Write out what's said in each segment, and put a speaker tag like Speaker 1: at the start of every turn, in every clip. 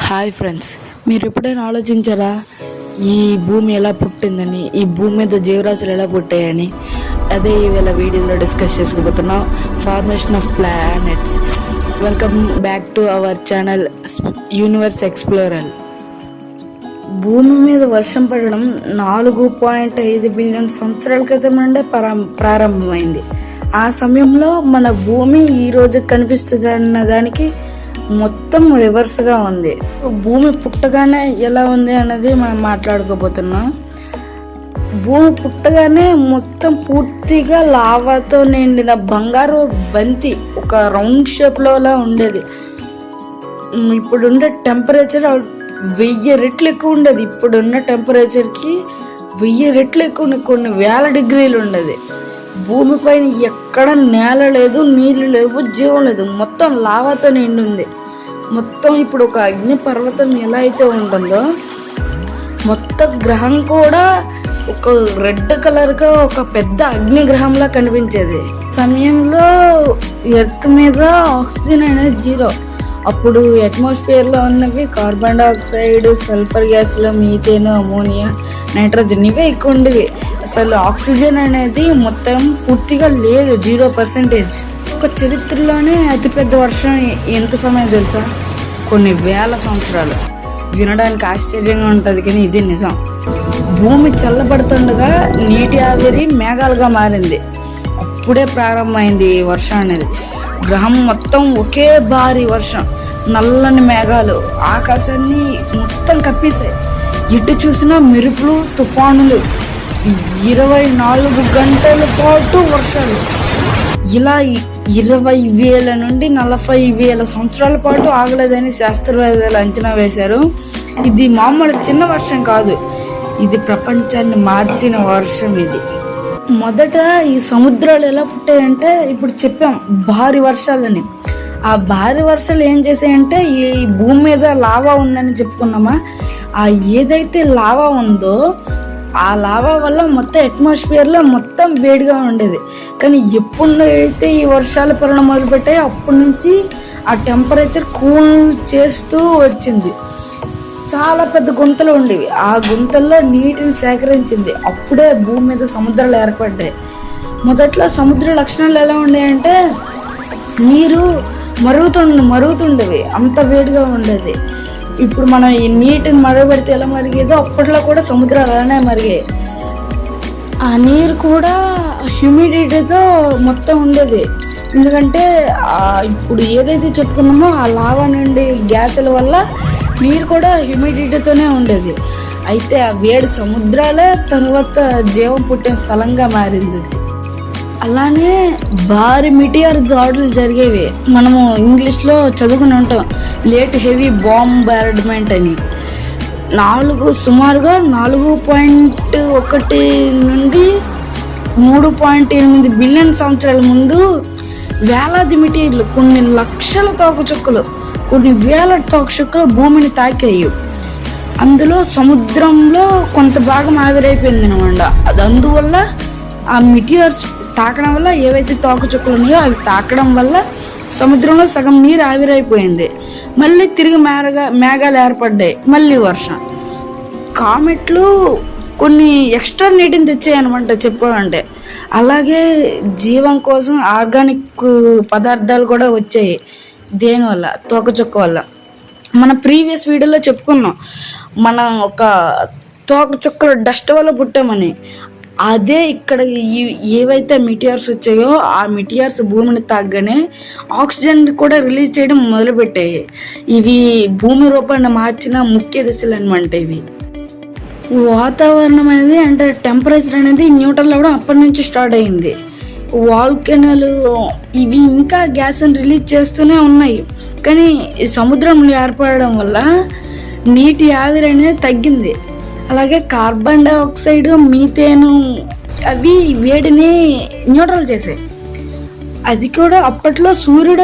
Speaker 1: Hi friends, మీరు ఎప్పుడైనా ఆలోచించారా ఈ భూమి ఎలా పుట్టిందని, ఈ భూమి మీద జీవరాశులు ఎలా పుట్టాయని? అదే ఈవేళ వీడియోలో డిస్కస్ చేసుకోబోతున్నాం. Formation of planets. Welcome back to our channel universe explorer. భూమి మీద వర్షం పడడం 4.5 బిలియన్ సంవత్సరాల క్రితం నుండే ప్రారంభమైంది. ఆ సమయంలో మన భూమి ఈరోజు కనిపిస్తుంది అన్న దానికి మొత్తం రివర్స్గా ఉంది. భూమి పుట్టగానే ఎలా ఉంది అన్నది మనం మాట్లాడుకోబోతున్నాం. భూమి పుట్టగానే మొత్తం పూర్తిగా లావాతో నిండిన బంగారు బంతి ఒక రౌండ్ షేప్లో ఉండేది. ఇప్పుడుండే టెంపరేచర్ 1000 రెట్లు ఎక్కువ ఉండేది. ఇప్పుడున్న టెంపరేచర్కి 1000 రెట్లు ఎక్కువ, కొన్ని వేల డిగ్రీలు ఉండేది. భూమిపైన ఎక్కడ నేల లేదు, నీళ్లు లేవు, జీవం లేదు, మొత్తం లావాతో నిండి ఉంది. మొత్తం ఇప్పుడు ఒక అగ్ని పర్వతం ఎలా అయితే ఉంటుందో మొత్తం గ్రహం కూడా ఒక రెడ్ కలర్గా ఒక పెద్ద అగ్ని గ్రహంలా కనిపించేది. సమయంలో ఎర్త్ మీద ఆక్సిజన్ అనేది 0. అప్పుడు అట్మాస్ఫియర్లో ఉన్నవి కార్బన్ డైఆక్సైడ్, సల్ఫర్ గ్యాస్లు, మీథేన్, అమోనియా, నైట్రోజన్ ఇవే ఎక్కువ ఉండేవి. అసలు ఆక్సిజన్ అనేది మొత్తం పూర్తిగా లేదు, 0%. ఒక చరిత్రలోనే అతిపెద్ద వర్షం ఎంత సమయం తెలుసా? కొన్ని వేల సంవత్సరాలు. వినడానికి ఆశ్చర్యంగా ఉంటుంది, కానీ ఇది నిజం. భూమి చల్లబడుతుండగా నీటి ఆవిరి మేఘాలుగా మారింది. అప్పుడే ప్రారంభమైంది ఈ వర్షం అనేది. గ్రహం మొత్తం ఒకే భారీ వర్షం, నల్లని మేఘాలు ఆకాశాన్ని మొత్తం కప్పేశాయి. ఎటు చూసినా మెరుపులు, తుఫానులు, 24 గంటల పాటు వర్షాలు. ఇలా 20,000 నుండి 40,000 సంవత్సరాల పాటు ఆగలేదని శాస్త్రవేత్తలు అంచనా వేశారు. ఇది మామూలు చిన్న వర్షం కాదు, ఇది ప్రపంచాన్ని మార్చిన వర్షం. ఇది మొదట ఈ సముద్రాలు ఎలా పుట్టాయంటే, ఇప్పుడు చెప్పాం భారీ వర్షాలని. ఆ భారీ వర్షాలు ఏం చేసాయంటే, ఈ భూమి మీద లావా ఉందని చెప్పుకున్నామా, ఆ ఏదైతే లావా ఉందో ఆ లావా వల్ల మొత్తం అట్మాస్ఫియర్లో మొత్తం వేడిగా ఉండేది. కానీ ఎప్పుడైతే ఈ వర్షాలు పడడం మొదలుపెట్టాయో అప్పటి నుంచి ఆ టెంపరేచర్ కూల్ చేస్తూ వచ్చింది. చాలా పెద్ద గుంతలు ఉండేవి, ఆ గుంతల్లో నీటిని సేకరించింది. అప్పుడే భూమి మీద సముద్రాలు ఏర్పడ్డాయి. మొదట్లో సముద్ర లక్షణాలు ఎలా ఉండేయంటే, నీరు మరుగుతుండేవి, అంత వేడిగా ఉండేది. ఇప్పుడు మనం ఈ నీటిని మరగబెడితే ఎలా మరిగేదో అప్పట్లో కూడా సముద్రాలు అలానే మరిగాయి. ఆ నీరు కూడా హ్యూమిడిటీతో మొత్తం ఉండేది. ఎందుకంటే ఇప్పుడు ఏదైతే చెప్పుకున్నామో ఆ లావా నుండి గ్యాసుల వల్ల నీరు కూడా హ్యూమిడిటీతోనే ఉండేది. అయితే ఆ వేడి సముద్రాలే తర్వాత జీవం పుట్టిన స్థలంగా మారింది. అలానే భారీ మిటియర్ దాడులు జరిగేవి. మనము ఇంగ్లీష్లో చదువుకుని ఉంటాం, లేట్ హెవీ బాంబార్డ్మెంట్ అని. సుమారుగా 4.1 నుండి 3.8 బిలియన్ సంవత్సరాల ముందు వేలాది మిటియర్లు, కొన్ని లక్షల తోకచుక్కలు, కొన్ని వేల తోకచుక్కలు భూమిని తాకాయి. అందులో సముద్రంలో కొంత భాగం ఆవిరైపోయింది అనమాట. అది అందువల్ల ఆ మిటియర్స్ తాకడం వల్ల ఏవైతే తోకచుక్కలు ఉన్నాయో అవి తాకడం వల్ల సముద్రంలో సగం నీరు ఆవిరైపోయింది. మళ్ళీ తిరిగి మేఘాలు ఏర్పడ్డాయి, మళ్ళీ వర్షం. కామెట్లు కొన్ని ఎక్స్ట్రా నీటిని తెచ్చాయనమాట చెప్పుకోవాలంటే. అలాగే జీవం కోసం ఆర్గానిక్ పదార్థాలు కూడా వచ్చాయి. దేనివల్ల? తోకచుక్క వల్ల. మన ప్రీవియస్ వీడియోలో చెప్పుకున్నాం, మనం ఒక తోకచుక్కల డస్ట్ వల్ల పుట్టామని. అదే ఇక్కడ ఏవైతే మిటియర్స్ వచ్చాయో ఆ మిటియర్స్ భూమిని తాగగానే ఆక్సిజన్ కూడా రిలీజ్ చేయడం మొదలుపెట్టాయి. ఇవి భూమి రూపాన్ని మార్చిన ముఖ్య దశలు అనమాట. ఇవి వాతావరణం అనేది, అంటే టెంపరేచర్ అనేది న్యూట్రల్ అవ్వడం అప్పటి నుంచి స్టార్ట్ అయింది. వాల్కెనోలు ఇవి ఇంకా గ్యాస్ని రిలీజ్ చేస్తూనే ఉన్నాయి. కానీ ఈ సముద్రంలో ఏర్పడడం వల్ల నీటి ఆవిరి అనేది తగ్గింది. అలాగే కార్బన్ డైఆక్సైడ్, మీథేను అవి వేడిని న్యూట్రల్ చేసాయి. అది కూడా అప్పట్లో సూర్యుడు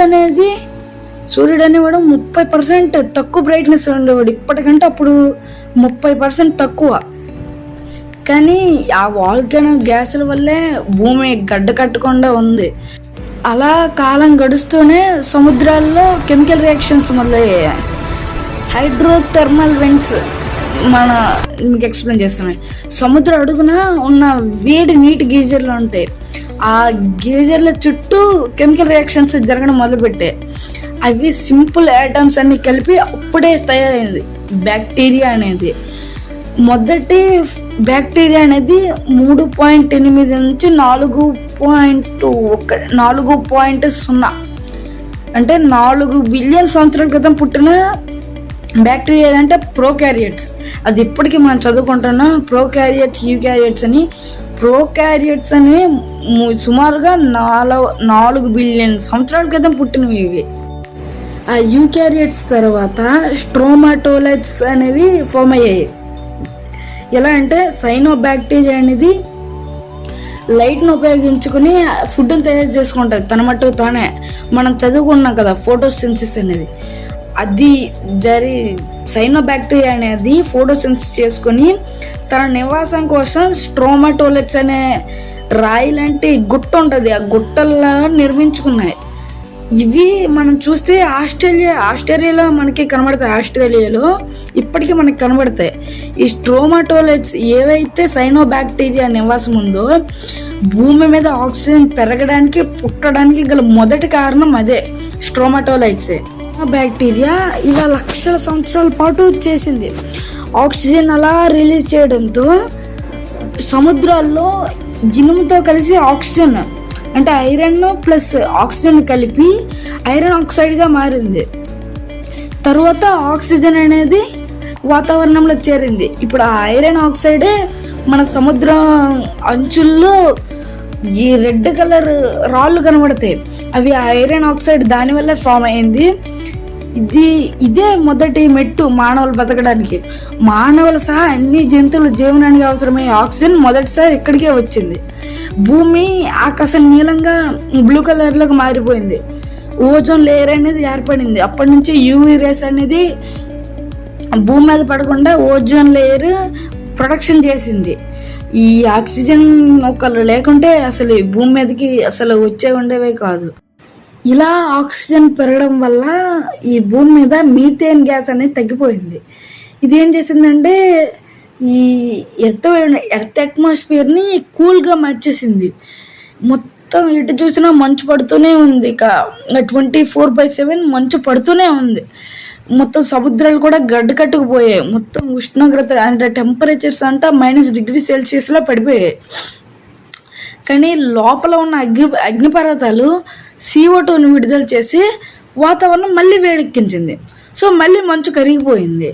Speaker 1: అనేవాడు 30% తక్కువ బ్రైట్నెస్ ఉండేవాడు. ఇప్పటికంటే అప్పుడు 30% తక్కువ. కానీ ఆ వాల్కెనో గ్యాసుల వల్లే భూమి గడ్డ కట్టకుండా ఉంది. అలా కాలం గడుస్తూనే సముద్రాల్లో కెమికల్ రియాక్షన్స్ మొదలయ్యాయి. హైడ్రోథర్మల్ వెంట్స్ మీకు ఎక్స్ప్లెయిన్ చేస్తున్నాయి. సముద్ర అడుగున ఉన్న వేడి నీటి గీజర్లు ఉంటాయి. ఆ గీజర్ల చుట్టూ కెమికల్ రియాక్షన్స్ జరగడం మొదలుపెట్టాయి. అవి సింపుల్ ఐటమ్స్ అన్ని కలిపి అప్పుడే తయారైంది బ్యాక్టీరియా అనేది. మొదటి బ్యాక్టీరియా అనేది 3.8 నుంచి 4.0 అంటే 4 బిలియన్ సంవత్సరాల క్రితం పుట్టిన బ్యాక్టీరియా ఏదంటే ప్రోకారియట్స్. అది ఇప్పటికీ మనం చదువుకుంటున్నాం ప్రోకారియట్స్, యూకారియట్స్ అని. ప్రోకారియట్స్ అనేవి సుమారుగా 4 బిలియన్ సంవత్సరాల క్రితం పుట్టినవి ఇవి. ఆ యూకారియట్స్ తర్వాత స్ట్రోమాటోలైట్స్ అనేవి ఫామ్ అయ్యాయి. ఎలా అంటే సైనోబ్యాక్టీరియా అనేది లైట్ను ఉపయోగించుకుని ఫుడ్ని తయారు చేసుకుంటుంది తన మట్టుకు తానే. మనం చదువుకున్నాం కదా ఫోటోసింథసిస్ అనేది. అది సైనోబ్యాక్టీరియా అనేది ఫోటోసింథసిస్ చేసుకుని తన నివాసం కోసం స్ట్రోమాటోలైట్స్ అనే రాయి లాంటి గుట్ట ఉంటుంది, ఆ గుట్టల్లో నిర్మించుకున్నాయి. ఇవి మనం చూస్తే ఆస్ట్రేలియాలో మనకి కనబడతాయి. ఆస్ట్రేలియాలో ఇప్పటికీ మనకి కనబడతాయి. ఈ స్ట్రోమాటోలైట్స్ ఏవైతే సైనోబ్యాక్టీరియా నివాసం ఉందో భూమి మీద ఆక్సిజన్ పెరగడానికి పుట్టడానికి గల మొదటి కారణం అదే స్ట్రోమాటోలైట్సే. బ్యాక్టీరియా ఇలా లక్షల సంవత్సరాల పాటు చేసింది. ఆక్సిజన్ అలా రిలీజ్ చేయడంతో సముద్రాల్లో ఇనుముతో కలిసి ఆక్సిజన్ అంటే ఐరన్ ప్లస్ ఆక్సిజన్ కలిపి ఐరన్ ఆక్సైడ్గా మారింది. తర్వాత ఆక్సిజన్ అనేది వాతావరణంలో చేరింది. ఇప్పుడు ఆ ఐరన్ ఆక్సైడే మన సముద్రం అంచుల్లో ఈ రెడ్ కలర్ రాళ్ళు కనబడతాయి. అవి ఐరన్ ఆక్సైడ్ దానివల్ల ఫామ్ అయింది. ఇదే మొదటి మెట్టు మానవులు బతకడానికి. మానవులు సహా అన్ని జంతువులు జీవనానికి అవసరమయ్యే ఆక్సిజన్ మొదటిసారి ఇక్కడికే వచ్చింది. భూమి ఆకాశం నీలంగా బ్లూ కలర్లోకి మారిపోయింది. ఓజోన్ లేయర్ అనేది ఏర్పడింది. అప్పటి నుంచి యూవీ రేస్ అనేది భూమి మీద పడకుండా ఓజోన్ లేయర్ ప్రొడక్షన్ చేసింది. ఈ ఆక్సిజన్ ఒకళ్ళు లేకుంటే అసలు భూమి మీదకి అసలు ఉండేవే కాదు. ఇలా ఆక్సిజన్ పెరగడం వల్ల ఈ భూమి మీద మీథేన్ గ్యాస్ అనేది తగ్గిపోయింది. ఇదేం చేసిందంటే ఈ ఎర్త్ అట్మాస్ఫియర్ని కూల్గా మార్చేసింది. మొత్తం ఇటు చూసినా మంచు పడుతూనే ఉంది. ఇక 24/7 మంచు పడుతూనే ఉంది. మొత్తం సముద్రాలు కూడా గడ్డ కట్టుకుపోయాయి. మొత్తం ఉష్ణోగ్రత అంటే టెంపరేచర్స్ అంతా -°C పడిపోయాయి. కానీ లోపల ఉన్న అగ్నిపర్వతాలు CO2ని విడుదల చేసి వాతావరణం మళ్ళీ వేడెక్కించింది. సో మళ్ళీ మంచు కరిగిపోయింది.